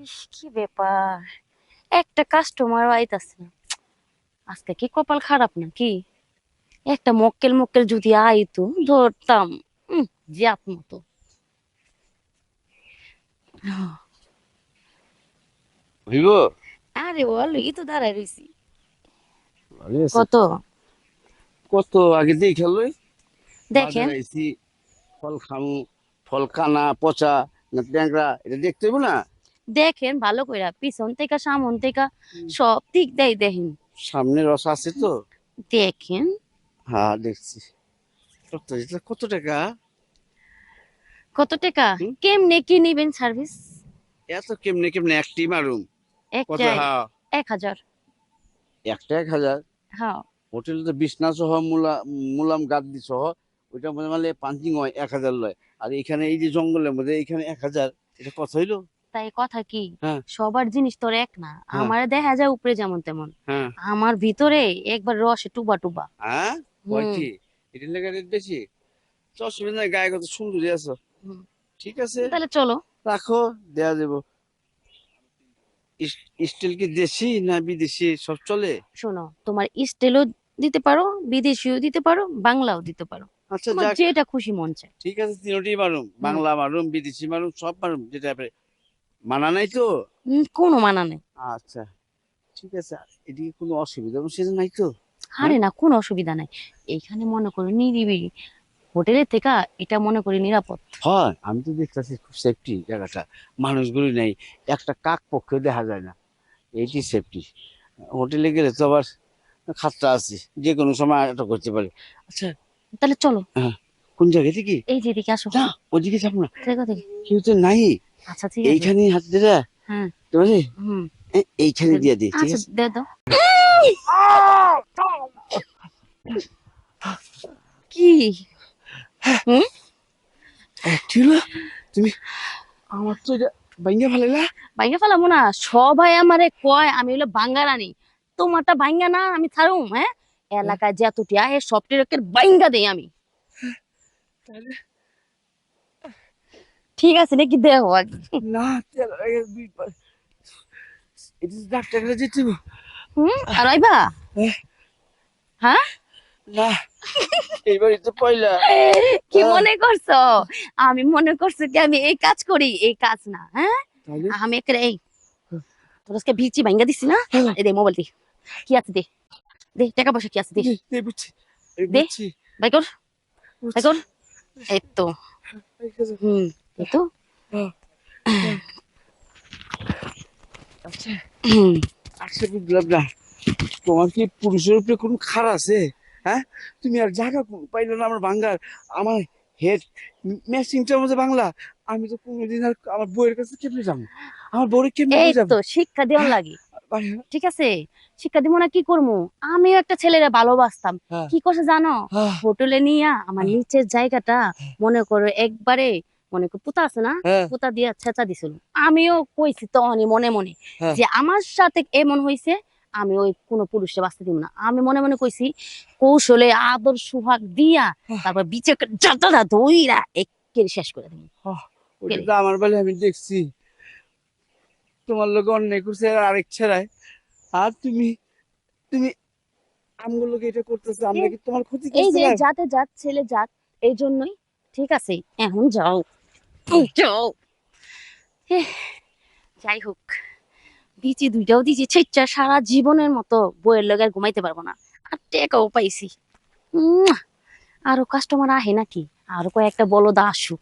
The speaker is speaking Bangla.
ইস, কি ব্যাপার, একটা কাস্টমার আইতাছে না। আজকে কি কপাল খারাপ নাকি? একটা মক্কেল মক্কেল যদি আইতো ধরতাম। জাত মতো। হইব। আরে বল, এই তো দাঁড়ায় রইছি। ভালো আছে। কত? কত আগে দিয়ে খেলো দেখেন। বাজারে আইছি। ফল খামু, ফল কানা পচা না ট্যাংরা এটা দেখতে হইব না। দেখেন ভালো কইরা, পিছন থেকে সামন থেকে সব দিক দেয় দেখেন। সামনে রস আছে তো। দেখেন। হ্যাঁ দেখছি। কত এটা কত টাকা? কত টাকা? হুম? কেমনে কি নিবেন সার্ভিস? এত কেমনে কেমনে একটি মারুম? কত? একটাই। হ্যাঁ 1000। একটা 1,000। হ্যাঁ। হোটেলে তো বিছনা সহ মুলাম গাদ্দি সহ ওইটা মনে মানে পাঞ্চিং হয় 1,000 লয়। আর এখানে এই যে জঙ্গলের মধ্যে এখানে 1,000, এটা কথা হইলো? তাই কথা কি, হ্যাঁ সবার জিনিস তোর এক না। হ্যাঁ আমার দেখা যায় উপরে যেমন তেমন, হ্যাঁ আমার ভিতরে একবার রসে টুবা টুবা। হ্যাঁ। হুম। কয়টি? এটার লেগে রেট বেশি? তো অসুবিধা নাই, গায়ে কত সুন্দরী আছো। হুম। ঠিক আছে, তাহলে চলো। রাখো, দেয়া দেবো। স্টিল কি দেশি না বিদেশি সব চলে? শোনো, তোমার স্টাইলও দিতে পারো, বিদেশিও দিতে পারো, বাংলাও দিতে পারো। আচ্ছা তোমার যাক, যেটা খুশি মন চায়। ঠিক আছে, তিনটি মারুম, হুম। বাংলা মারুম বিদেশি মারুম সব মারুম, যেটা মানা নাই তো। কোনো মানা নেই। আচ্ছা ঠিক আছে। এদিকে কোনো অসুবিধা সেটা নাই তো? আরে হ্যাঁ না, কোনো অসুবিধা নাই। এইখানে মনে করো নিরিবিলি, হোটেলের থেকে এটা মনে করি নিরাপদ। হয়, আমি তো দেখতেছি খুব সেফটি জায়গাটা। মানুষগুলি নেই, একটা কাক পক্ষেও দেখা যায় না। এইটি সেফটি। হোটেলে গেলে তো আবার খাতরা আছে, যে কোনো সময় এটা করতে পারে। আচ্ছা। তাহলে চলো। হ্যাঁ। কোন জায়গা থেকে? এই যে এদিকে আসো। না, ওদিকে যাবো না। দেখো দেখি। কেউ তো নাই। আচ্ছা ঠিক আছে। এইখানে হাত দিলা হ্যাঁ। তোমারে। হুম। এইখানে দিয়ে দিই, ঠিক আচ্ছা আছে। দে দাও। কি? হুম। কি হলো? তুমি আমার তো এটা ভাঙ্গা ফেলাইলা। ভাইঙ্গা ফেলামো না, সবাই আমারে কয় আমি হলো বাঙ্গারানি। তোমারটা ভাইঙ্গা না আমি ছাড়ুম? হ্যাঁ, এলাকায় যতটিয়া এ সবটিকে বাইঙ্গা দেই আমি। তাহলে ঠিক আছে নাকি, দেহ আগে। না, তেল লাগে এটা ডাক্তার কাছে যেতে হবে। আর আইবা? হ্যাঁ, হ্যাঁ। না, এইবারই তো পয়লা। কি আহ, মনে করছো? আমি মনে করছো কি আমি এই কাজ করি? এই কাজ না, হ্যাঁ। তাহলে আমি একটা এই তোর আজকে বিচি ভাইঙ্গা দিছি না। হ্যালো, এই দে মোবাইল দি। কি আছে দে। দে টাকা পয়সা কি আছে দে। বুঝছি, দে। বুঝছি, বাই কর। বাই বুঝছি। কর। এই তো। হুম। এই তো। আহ, আহ, আচ্ছা হুম। আচ্ছা, বুঝলাম না, তোমার কি পুরুষের উপরে কোনো খার আছে? হ্যাঁ, তুমি আর জায়গা পাইলে না আমার বাঙ্গার। আমার হেড ম্যাচিংটার মধ্যে বাংলা। আমি তো কোনোদিন আর আমার বউয়ের কাছে কেমনে যাবো? আমার বউরে কেমনে এই বুঝাবো? তো শিক্ষা দেওয়ার হ্যাঁ, লাগে। হ্যাঁ, ঠিক আছে। শিক্ষা দিব না কি করবো? আমিও একটা ছেলেরে ভালোবাসতাম। হ্যাঁ, কি করছে জানো? হ্যাঁ, হোটেলে নিয়া আমার নিচের জায়গাটা মনে করো একবারে, মনে করো পুতা আছে না, হ্যাঁ, পুতা দিয়া ছেঁচা দিছিল। আমিও কইছি তখনই মনে মনে হ্যাঁ, যে আমার সাথে এমন হইছে, আমি ওই কোনো পুরুষে বাঁচতে দিব না। আমি মনে মনে কইছি কৌশলে আদর সুহাগ দিয়া তারপর বিচে যতটা দইরা একেবারে শেষ করে দিব। হ্যাঁ। ওইটা তো আমার বেলায় আমি দেখছি, তোমার লোক অন্যায় করছে আর আরেক ছেড়ায়। আর তুমি তুমি আমগুলোকে এটা করতেছো, আমরা কি তোমার ক্ষতি এই যে করছিলাম? যাতে যাক ছেলে যাক, এই জন্যই। ঠিক আছে, এখন যাও। যাও। এহ, যাই হোক, দিছি দুইটাও দিছি ছেচ্চা, সারা জীবনের মতো বইয়ের লগে আর ঘুমাইতে পারবো না। আর টেকাও পাইছি। উম, আরো কাস্টমার আহে নাকি? আরো কয়েকটা বলদা আসুক।